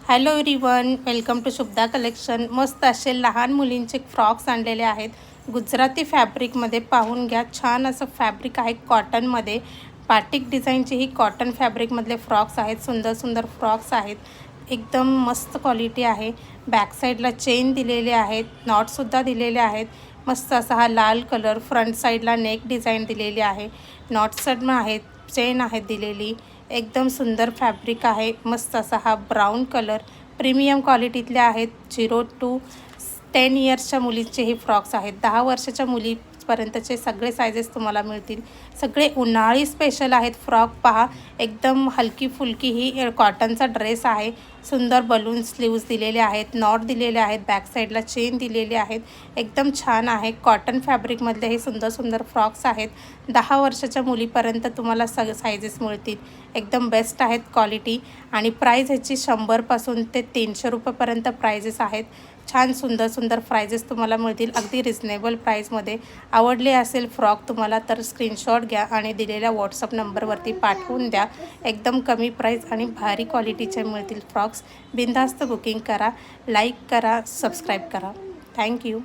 Hello everyone, welcome to Shubhada collection. मस्त असे लहान मुलींचे फ्रॉक्स आणलेले आहेत गुजराती फॅब्रिकमध्ये। पाहून घ्या, छान असं फॅब्रिक आहे कॉटनमध्ये। बाटिक डिझाईनचे ही कॉटन फॅब्रिकमधले फ्रॉक्स आहेत। सुंदर सुंदर फ्रॉक्स आहेत, एकदम मस्त क्वालिटी आहे। बॅक साईडला चेन दिलेले आहेत, नॉटसुद्धा दिलेले आहेत। मस्त असा हा लाल कलर, फ्रंट साईडला नेक डिझाईन दिलेली आहे, नॉट्स आहेत, चेन आहेत दिलेली। एकदम सुंदर फॅब्रिक आहे। मस्त असा हा ब्राऊन कलर, प्रीमियम क्वालिटीतले आहेत। 0 to 10 इयर्सच्या मुलींचे हे फ्रॉक्स आहेत। 10 वर्षाच्या मुलीपर्यंतचे सगळे सायझेस तुम्हाला मिळतील। सगळे उन्हाळी स्पेशल आहेत फ्रॉक। पहा, एकदम हलकी फुलकी ही कॉटनचा ड्रेस आहे। सुंदर बलून स्लीव्स दिलेले आहेत, नॉट दिलेले आहेत, बॅक साईडला चेन दिलेले आहेत। एकदम छान आहे, कॉटन फॅब्रिकमधले हे सुंदर सुंदर फ्रॉक्स आहेत। 10 वर्षाच्या मुलीपर्यंत तुम्हाला सायझेस मिळतील। एकदम बेस्ट आहेत क्वालिटी आणि प्राईज ह्याची 100पासून ते 300 रुपयेपर्यंत प्राइजेस आहेत। छान सुंदर सुंदर प्राइजेस तुम्हाला मिळतील अगदी रिजनेबल प्राईजमध्ये। आवडले असेल फ्रॉक तुम्हाला तर स्क्रीनशॉट घ्या आणि दिलेल्या व्हॉट्सअप नंबरवरती पाठवून द्या। एकदम कमी प्राईज आणि भारी क्वालिटीचे मिळतील फ्रॉक्स। बिनधास्त बुकिंग करा, लाईक करा, सबस्क्राईब करा। थँक्यू।